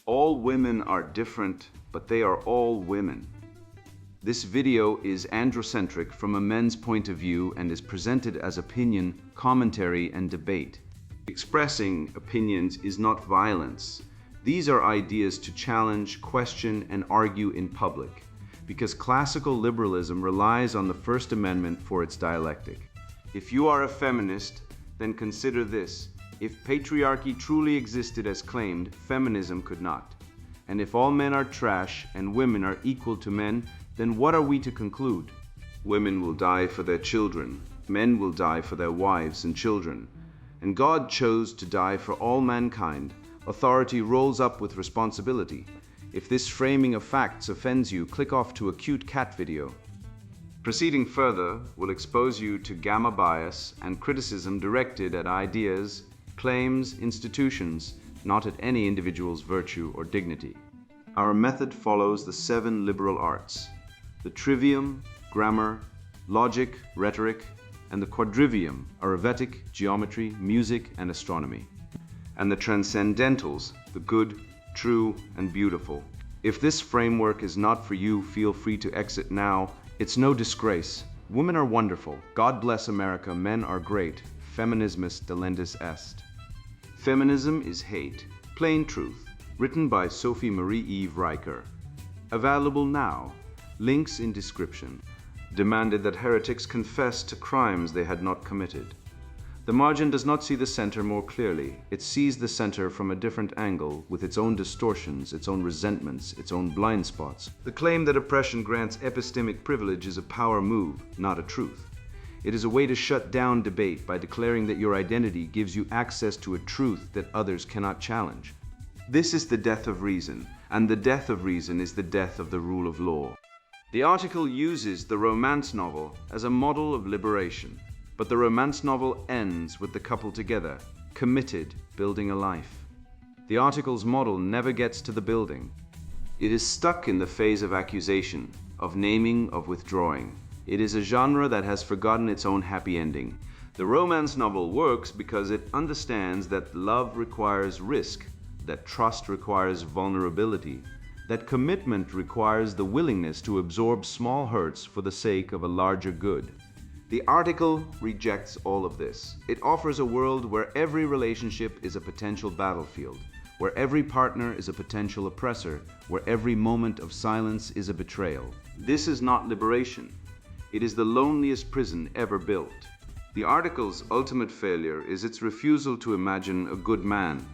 All women are different, but they are all women. This video is androcentric from a men's point of view and is presented as opinion, commentary, and debate. Expressing opinions is not violence. These are ideas to challenge, question, and argue in public, because classical liberalism relies on the First Amendment for its dialectic. If you are a feminist, then consider this. If patriarchy truly existed as claimed, feminism could not. And if all men are trash and women are equal to men, then what are we to conclude? Women will die for their children, men will die for their wives and children. And God chose to die for all mankind. Authority rolls up with responsibility. If this framing of facts offends you, click off to a cute cat video. Proceeding further will expose you to gamma bias and criticism directed at ideas, claims, institutions, not at any individual's virtue or dignity. Our method follows the 7 liberal arts: the trivium, grammar, logic, rhetoric, and the quadrivium, arithmetic, geometry, music, and astronomy, and the transcendentals, the good, true, and beautiful. If this framework is not for you, feel free to exit now. It's no disgrace. Women are wonderful. God bless America. Men are great. Feminismus delendus est. Feminism is Hate. Plain Truth. Written by Sophie Marie Eve Riker. Available now. Links in description. Demanded that heretics confess to crimes they had not committed. The margin does not see the center more clearly. It sees the center from a different angle, with its own distortions, its own resentments, its own blind spots. The claim that oppression grants epistemic privilege is a power move, not a truth. It is a way to shut down debate by declaring that your identity gives you access to a truth that others cannot challenge. This is the death of reason, and the death of reason is the death of the rule of law. The article uses the romance novel as a model of liberation. But the romance novel ends with the couple together, committed, building a life. The article's model never gets to the building. It is stuck in the phase of accusation, of naming, of withdrawing. It is a genre that has forgotten its own happy ending. The romance novel works because it understands that love requires risk, that trust requires vulnerability, that commitment requires the willingness to absorb small hurts for the sake of a larger good. The article rejects all of this. It offers a world where every relationship is a potential battlefield, where every partner is a potential oppressor, where every moment of silence is a betrayal. This is not liberation. It is the loneliest prison ever built. The article's ultimate failure is its refusal to imagine a good man.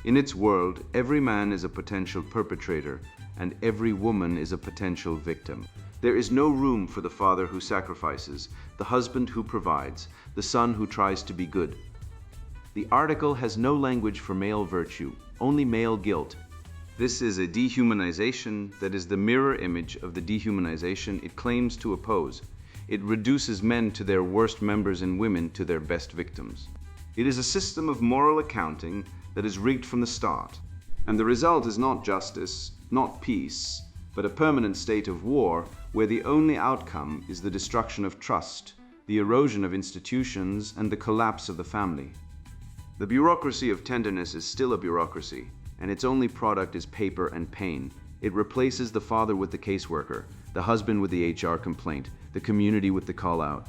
In its world, every man is a potential perpetrator, and every woman is a potential victim. There is no room for the father who sacrifices, the husband who provides, the son who tries to be good. The article has no language for male virtue, only male guilt. This is a dehumanization that is the mirror image of the dehumanization it claims to oppose. It reduces men to their worst members and women to their best victims. It is a system of moral accounting that is rigged from the start. And the result is not justice, not peace, but a permanent state of war where the only outcome is the destruction of trust, the erosion of institutions, and the collapse of the family. The bureaucracy of tenderness is still a bureaucracy, and its only product is paper and pain. It replaces the father with the caseworker, the husband with the HR complaint, the community with the call-out.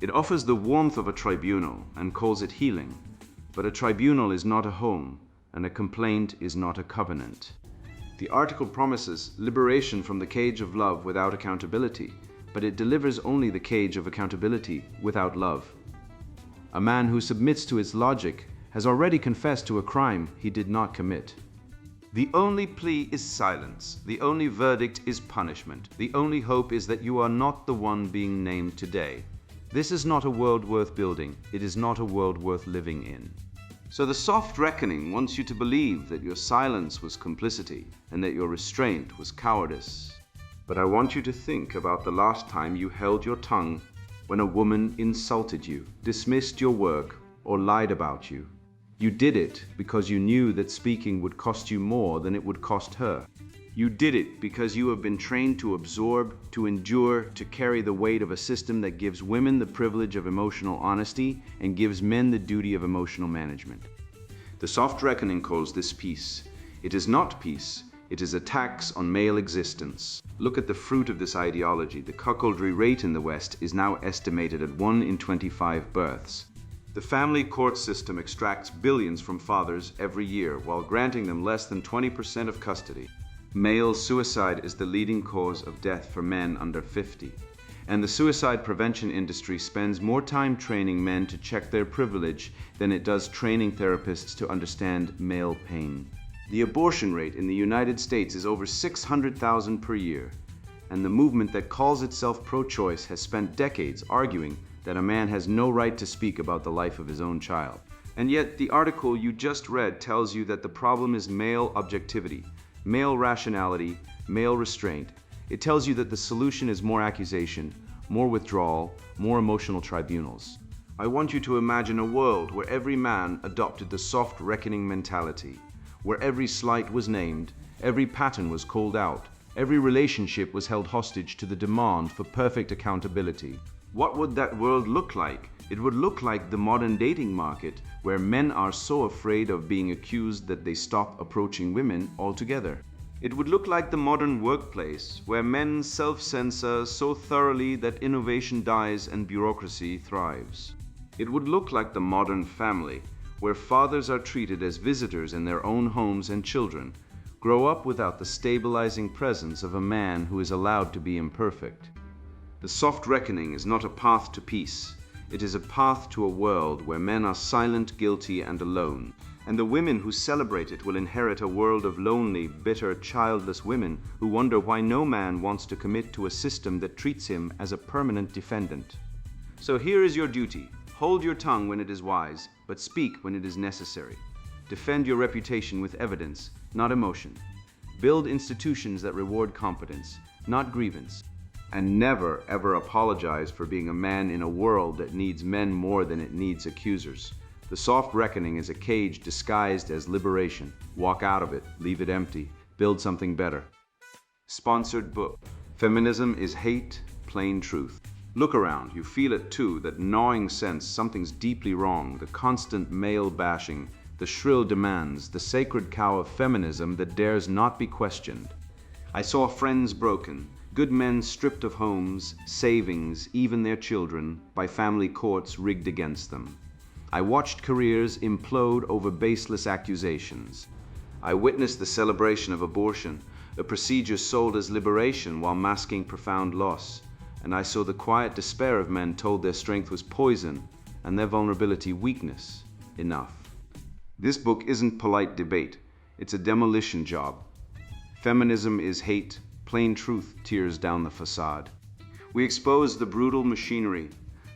It offers the warmth of a tribunal and calls it healing, but a tribunal is not a home, and a complaint is not a covenant. The article promises liberation from the cage of love without accountability, but it delivers only the cage of accountability without love. A man who submits to its logic has already confessed to a crime he did not commit. The only plea is silence. The only verdict is punishment. The only hope is that you are not the one being named today. This is not a world worth building. It is not a world worth living in. So the soft reckoning wants you to believe that your silence was complicity and that your restraint was cowardice. But I want you to think about the last time you held your tongue when a woman insulted you, dismissed your work, or lied about you. You did it because you knew that speaking would cost you more than it would cost her. You did it because you have been trained to absorb, to endure, to carry the weight of a system that gives women the privilege of emotional honesty and gives men the duty of emotional management. The soft reckoning calls this peace. It is not peace. It is a tax on male existence. Look at the fruit of this ideology. The cuckoldry rate in the West is now estimated at 1 in 25 births. The family court system extracts billions from fathers every year while granting them less than 20% of custody. Male suicide is the leading cause of death for men under 50. And the suicide prevention industry spends more time training men to check their privilege than it does training therapists to understand male pain. The abortion rate in the United States is over 600,000 per year, and the movement that calls itself pro-choice has spent decades arguing that a man has no right to speak about the life of his own child. And yet, the article you just read tells you that the problem is male objectivity, male rationality, male restraint. It tells you that the solution is more accusation, more withdrawal, more emotional tribunals. I want you to imagine a world where every man adopted the soft reckoning mentality, where every slight was named, every pattern was called out, every relationship was held hostage to the demand for perfect accountability. What would that world look like? It would look like the modern dating market, where men are so afraid of being accused that they stop approaching women altogether. It would look like the modern workplace, where men self-censor so thoroughly that innovation dies and bureaucracy thrives. It would look like the modern family, where fathers are treated as visitors in their own homes and children grow up without the stabilizing presence of a man who is allowed to be imperfect. The soft reckoning is not a path to peace. It is a path to a world where men are silent, guilty, and alone. And the women who celebrate it will inherit a world of lonely, bitter, childless women who wonder why no man wants to commit to a system that treats him as a permanent defendant. So here is your duty. Hold your tongue when it is wise, but speak when it is necessary. Defend your reputation with evidence, not emotion. Build institutions that reward competence, not grievance. And never, ever apologize for being a man in a world that needs men more than it needs accusers. The soft reckoning is a cage disguised as liberation. Walk out of it, leave it empty, build something better. Sponsored book, Feminism Is Hate, Plain Truth. Look around, you feel it too, that gnawing sense something's deeply wrong, the constant male bashing, the shrill demands, the sacred cow of feminism that dares not be questioned. I saw friends broken, good men stripped of homes, savings, even their children, by family courts rigged against them. I watched careers implode over baseless accusations. I witnessed the celebration of abortion, a procedure sold as liberation while masking profound loss. And I saw the quiet despair of men told their strength was poison and their vulnerability weakness. Enough. This book isn't polite debate. It's a demolition job. Feminism is hate. Plain truth tears down the facade. We expose the brutal machinery,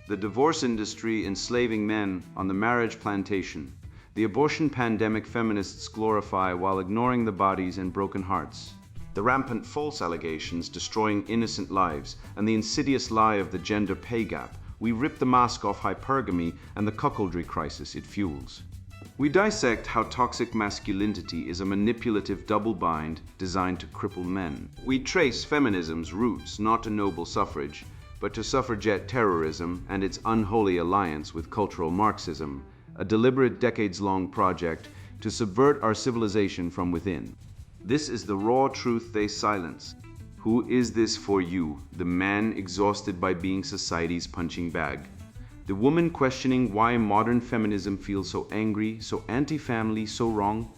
the divorce industry enslaving men on the marriage plantation, the abortion pandemic feminists glorify while ignoring the bodies and broken hearts, the rampant false allegations destroying innocent lives, and the insidious lie of the gender pay gap. We rip the mask off hypergamy and the cuckoldry crisis it fuels. We dissect how toxic masculinity is a manipulative double bind designed to cripple men. We trace feminism's roots not to noble suffrage, but to suffragette terrorism and its unholy alliance with cultural Marxism, a deliberate decades-long project to subvert our civilization from within. This is the raw truth they silence. Who is this for you, the man exhausted by being society's punching bag? The woman questioning why modern feminism feels so angry, so anti-family, so wrong?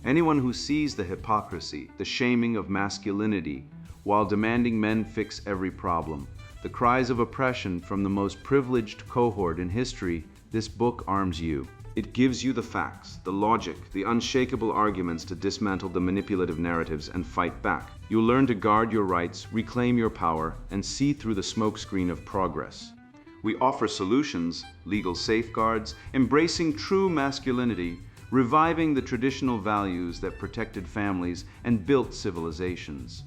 Anyone who sees the hypocrisy, the shaming of masculinity, while demanding men fix every problem, the cries of oppression from the most privileged cohort in history, this book arms you. It gives you the facts, the logic, the unshakable arguments to dismantle the manipulative narratives and fight back. You'll learn to guard your rights, reclaim your power, and see through the smokescreen of progress. We offer solutions, legal safeguards, embracing true masculinity, reviving the traditional values that protected families and built civilizations.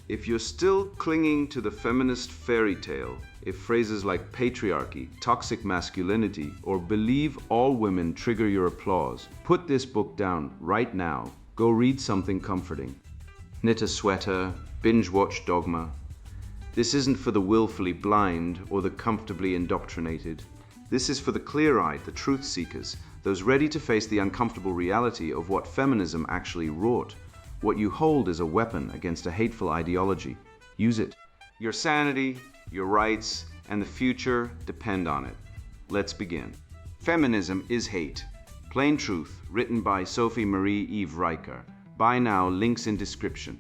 If you're still clinging to the feminist fairy tale, if phrases like patriarchy, toxic masculinity, or believe all women trigger your applause, put this book down right now. Go read something comforting. Knit a sweater, binge-watch Dogma. This isn't for the willfully blind or the comfortably indoctrinated. This is for the clear-eyed, the truth seekers, those ready to face the uncomfortable reality of what feminism actually wrought. What you hold is a weapon against a hateful ideology. Use it. Your sanity, your rights, and the future depend on it. Let's begin. Feminism is Hate. Plain Truth, written by Sophie Marie Eve Riker. Buy now, links in description.